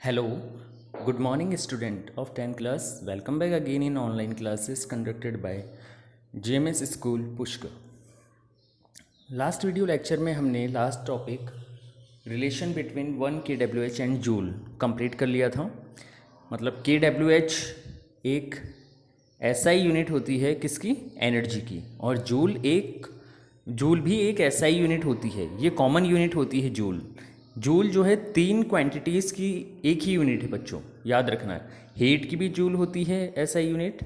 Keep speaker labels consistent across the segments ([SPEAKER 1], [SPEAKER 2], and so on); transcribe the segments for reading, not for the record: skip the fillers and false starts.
[SPEAKER 1] Hello, good morning, student of 10th class. Welcome back again in online classes conducted by GMS School Pushkar. Last video lecture में हमने last topic relation between 1 kWh and joule complete कर लिया था। मतलब kWh एक SI unit होती है किसकी, एनर्जी की, और जूल भी एक एसआई यूनिट होती है। ये कॉमन यूनिट होती है जूल। जूल जो है तीन क्वांटिटीज़ की एक ही यूनिट है बच्चों, याद रखना है। हीट की भी जूल होती है SI unit,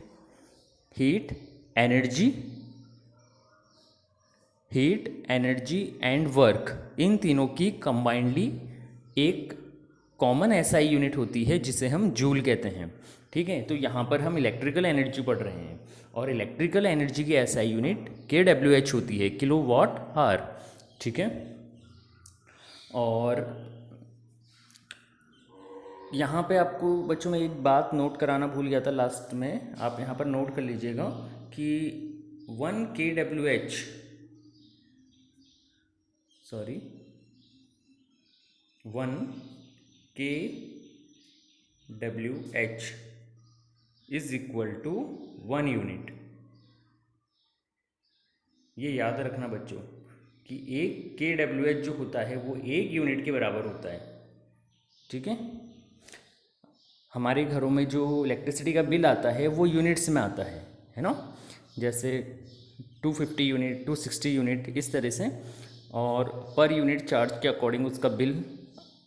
[SPEAKER 1] heat energy, heat energy and work, इन तीनों की कंबाइंडली एक कॉमन एसआई यूनिट होती है जिसे हम जूल कहते हैं। ठीक है, तो यहाँ पर हम इलेक्ट्रिकल एनर्जी पढ़ रहे हैं और इलेक्ट्रिकल एनर्जी की एसआई यूनिट KWH होती है, किलो वाट आवर। ठीक है, और यहाँ पे आपको बच्चों में एक बात नोट कराना भूल गया था लास्ट में, आप यहाँ पर नोट कर लीजिएगा कि 1 kWh, sorry 1 kWh is equal to 1 unit. ये याद रखना बच्चों कि 1 kWh जो होता है वो 1 यूनिट के बराबर होता है। ठीक है, हमारे घरों में जो इलेक्ट्रिसिटी का बिल आता है वो यूनिट्स में आता है ना, जैसे 250 यूनिट, 260 यूनिट, इस तरह से, और पर यूनिट चार्ज के अकॉर्डिंग उसका बिल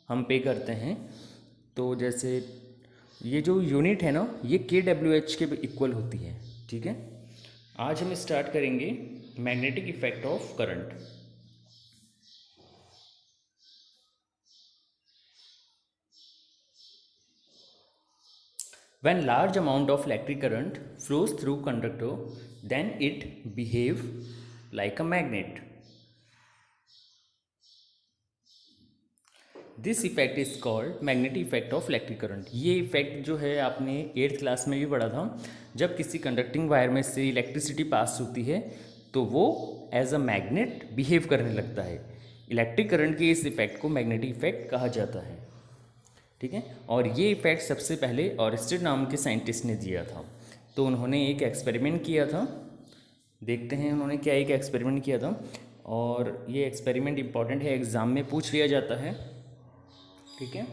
[SPEAKER 1] हम पे करते हैं। तो जैसे ये जो यूनिट है ना, ये KWH के इक्वल होती है। ठीक है, आज हम स्टार्ट करेंगे magnetic effect of current. When large amount of electric current flows through conductor, then it behave like a magnet. This effect is called magnetic effect of electric current. ये effect जो है आपने 8th क्लास में भी पढ़ा था। जब किसी कंडक्टिंग वायर में से इलेक्ट्रिसिटी पास होती है तो वो एज अ मैग्नेट बिहेव करने लगता है। इलेक्ट्रिक करंट के इस इफेक्ट को मैग्नेटिक इफेक्ट कहा जाता है। ठीक है, और ये इफेक्ट सबसे पहले ऑरिस्टेड नाम के साइंटिस्ट ने दिया था। तो उन्होंने एक एक्सपेरिमेंट किया था, देखते हैं उन्होंने क्या एक एक्सपेरिमेंट किया था, और ये एक्सपेरिमेंट इंपॉर्टेंट है, एग्ज़ाम में पूछ लिया जाता है। ठीक है,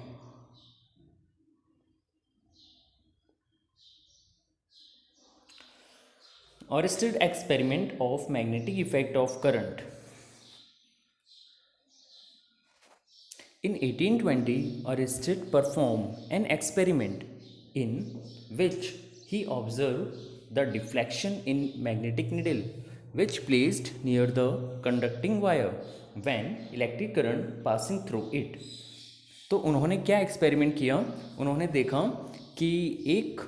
[SPEAKER 1] Oersted experiment of magnetic effect of current. In 1820, Oersted performed an experiment in which he observed the deflection in magnetic needle which placed near the conducting wire when electric current passing through it. तो उन्होंने क्या experiment किया, उन्होंने देखा कि एक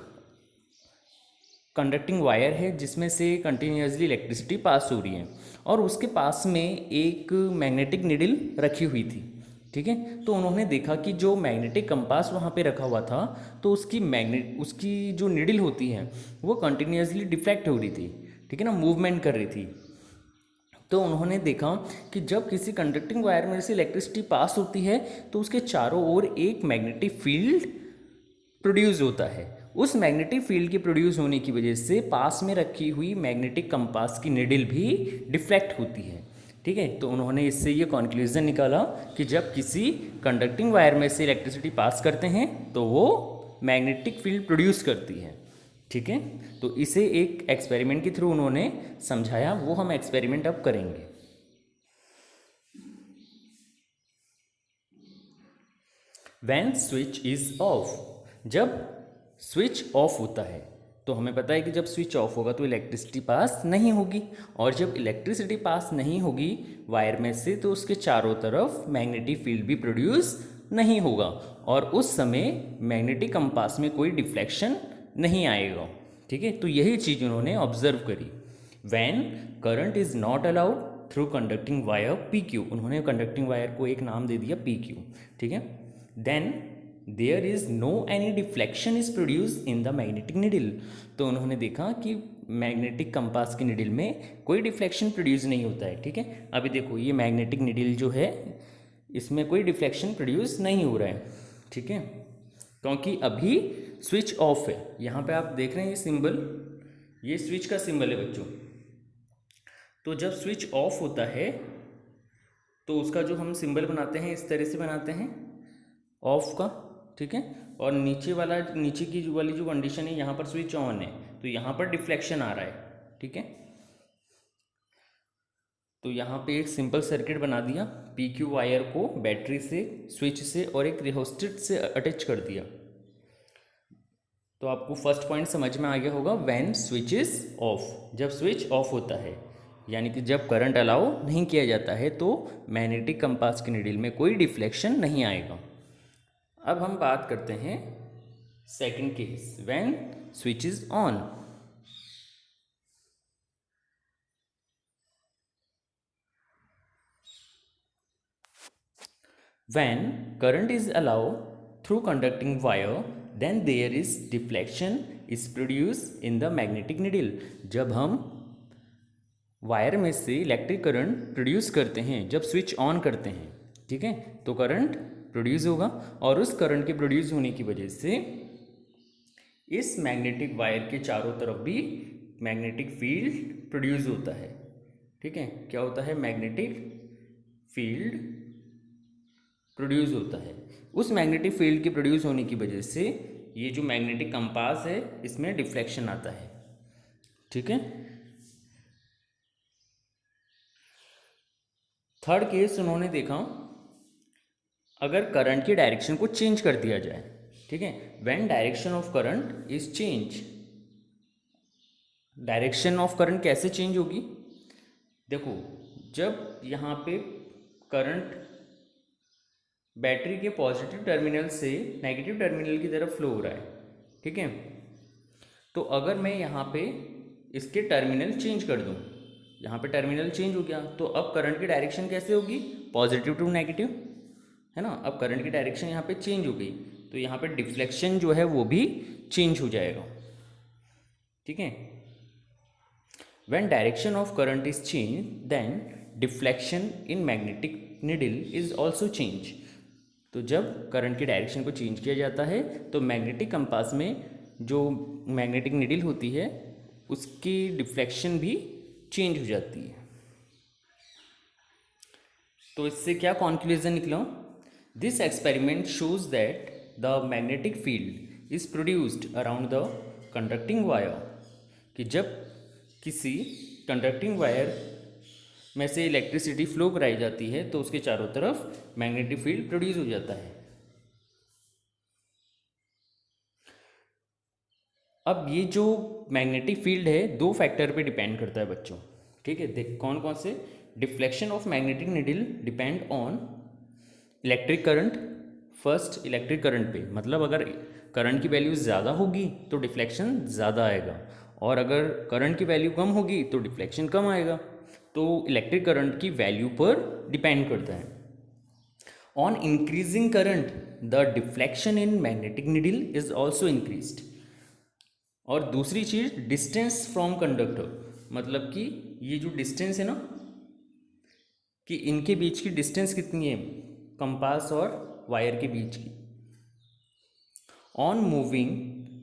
[SPEAKER 1] conducting wire है जिसमें से कंटिन्यूसली इलेक्ट्रिसिटी पास हो रही है और उसके पास में एक मैग्नेटिक निडल रखी हुई थी। ठीक है, तो उन्होंने देखा कि जो मैग्नेटिक कंपास वहाँ पे रखा हुआ था तो उसकी जो निडल होती है वो कंटिन्यूसली डिफ्लेक्ट हो रही थी। ठीक है ना, मूवमेंट कर रही थी। तो उन्होंने देखा कि जब किसी कंडक्टिंग वायर में से इलेक्ट्रिसिटी पास होती है तो उसके चारों ओर एक मैग्नेटिक फील्ड प्रोड्यूस होता है। उस मैग्नेटिक फील्ड के प्रोड्यूस होने की वजह से पास में रखी हुई मैग्नेटिक कंपास की निडल भी डिफ्लेक्ट होती है। ठीक है, तो उन्होंने इससे ये कॉन्क्लूज़न निकाला कि जब किसी कंडक्टिंग वायर में से इलेक्ट्रिसिटी पास करते हैं तो वो मैग्नेटिक फील्ड प्रोड्यूस करती है। ठीक है, तो इसे एक एक्सपेरिमेंट के थ्रू उन्होंने समझाया, वो हम एक्सपेरिमेंट अब करेंगे। व्हेन स्विच इज ऑफ, जब स्विच ऑफ होता है तो हमें पता है कि जब स्विच ऑफ होगा तो इलेक्ट्रिसिटी पास नहीं होगी, और जब इलेक्ट्रिसिटी पास नहीं होगी वायर में से तो उसके चारों तरफ मैग्नेटिक फील्ड भी प्रोड्यूस नहीं होगा, और उस समय मैग्नेटिक कंपास में कोई डिफ्लेक्शन नहीं आएगा। ठीक है, तो यही चीज़ उन्होंने ऑब्जर्व करी। When current is not allowed through conducting wire PQ, उन्होंने कंडक्टिंग वायर को एक नाम दे दिया PQ। ठीक है, then there is no any deflection is produce in the magnetic needle. तो उन्होंने देखा कि मैग्नेटिक कंपास की निडल में कोई डिफ्लेक्शन प्रोड्यूस नहीं होता है। ठीक है, अभी देखो ये मैग्नेटिक निडल जो है इसमें कोई डिफ्लेक्शन प्रोड्यूस नहीं हो रहा है। ठीक है, क्योंकि अभी स्विच ऑफ है। यहाँ पे आप देख रहे हैं ये सिंबल, ये स्विच का सिंबल है बच्चों। तो जब स्विच ऑफ होता है तो उसका जो हम सिंबल बनाते हैं इस तरह से बनाते हैं ऑफ का, ठीक है। और नीचे वाला, नीचे की वाली जो कंडीशन है, यहाँ पर स्विच ऑन है तो यहाँ पर डिफ्लेक्शन आ रहा है, ठीक है। तो यहाँ पे एक सिंपल सर्किट बना दिया, पी क्यू वायर को बैटरी से, स्विच से और एक रिहोस्टेट से अटैच कर दिया। तो आपको फर्स्ट पॉइंट समझ में आ गया होगा, व्हेन स्विच इज ऑफ, जब स्विच ऑफ होता है यानी कि जब करंट अलाउ नहीं किया जाता है तो मैग्नेटिक कंपास के नीडल में कोई डिफ्लेक्शन नहीं आएगा। अब हम बात करते हैं second case, when switch is on. When current is allowed through conducting wire, then there is deflection is produced in the magnetic needle। जब हम वायर में से इलेक्ट्रिक करंट प्रोड्यूस करते हैं, जब स्विच ऑन करते हैं, ठीक है, तो करंट प्रोड्यूस होगा और उस करंट के प्रोड्यूस होने की वजह से इस मैग्नेटिक वायर के चारों तरफ भी मैग्नेटिक फील्ड प्रोड्यूस होता है, ठीक है। क्या होता है? मैग्नेटिक फील्ड प्रोड्यूस होता है। उस मैग्नेटिक फील्ड के प्रोड्यूस होने की वजह से ये जो मैग्नेटिक कंपास है इसमें डिफ्लेक्शन आता है, ठीक है। थर्ड केस उन्होंने देखा, अगर करंट की डायरेक्शन को चेंज कर दिया जाए, ठीक है, when direction of current is change. Direction of current कैसे चेंज होगी? देखो, जब यहाँ पे करंट बैटरी के पॉजिटिव टर्मिनल से नेगेटिव टर्मिनल की तरफ फ्लो हो रहा है, ठीक है, तो अगर मैं यहाँ पे इसके टर्मिनल चेंज कर दूँ, यहाँ पे टर्मिनल चेंज हो गया तो अब करंट की डायरेक्शन कैसे होगी? पॉजिटिव टू नेगेटिव, है ना। अब करंट की डायरेक्शन यहाँ पे चेंज हो गई तो यहाँ पे डिफ्लेक्शन जो है वो भी चेंज हो जाएगा, ठीक है। When direction of current is change then deflection in magnetic needle is also change. तो जब करंट की डायरेक्शन को चेंज किया जाता है तो मैग्नेटिक कंपास में जो मैग्नेटिक नीडल होती है उसकी डिफ्लेक्शन भी चेंज हो जाती है। तो इससे क्या कॉन्क्लूजन निकला? This experiment shows that the magnetic field is produced around the conducting wire, कि जब किसी कंडक्टिंग वायर में से इलेक्ट्रिसिटी फ्लो कराई जाती है तो उसके चारों तरफ मैग्नेटिक फील्ड प्रोड्यूस हो जाता है। अब ये जो मैग्नेटिक फील्ड है दो फैक्टर पे डिपेंड करता है बच्चों, ठीक है। देख कौन कौन से? Deflection of magnetic needle depend on electric current. First electric current पे, मतलब अगर करंट की वैल्यू ज़्यादा होगी तो डिफ्लेक्शन ज़्यादा आएगा और अगर करंट की वैल्यू कम होगी तो डिफ्लेक्शन कम आएगा। तो इलेक्ट्रिक करंट की वैल्यू पर डिपेंड करता है। On increasing current the deflection in magnetic needle is also increased. और दूसरी चीज़ डिस्टेंस फ्रॉम कंडक्टर, मतलब कि ये जो डिस्टेंस है ना, कि इनके बीच की डिस्टेंस कितनी है कंपास और वायर के बीच की। On moving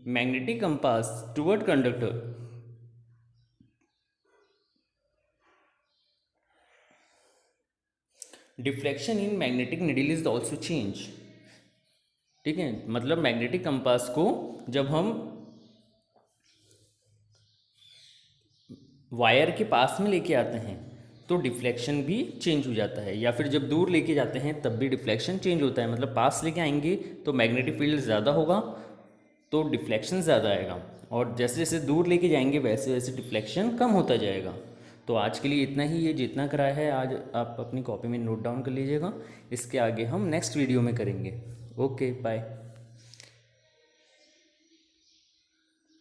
[SPEAKER 1] magnetic compass toward conductor deflection in magnetic needle is also change, ठीक है। मतलब मैग्नेटिक कंपास को जब हम वायर के पास में लेके आते हैं तो डिफ्लेक्शन भी चेंज हो जाता है, या फिर जब दूर लेके जाते हैं तब भी डिफ्लेक्शन चेंज होता है। मतलब पास लेके आएंगे तो मैग्नेटिक फील्ड ज़्यादा होगा तो डिफ्लेक्शन ज़्यादा आएगा, और जैसे जैसे दूर लेके जाएंगे वैसे वैसे डिफ्लेक्शन कम होता जाएगा। तो आज के लिए इतना ही, ये जितना कराया है आज आप अपनी कॉपी में नोट डाउन कर लीजिएगा। इसके आगे हम नेक्स्ट वीडियो में करेंगे। Okay, bye.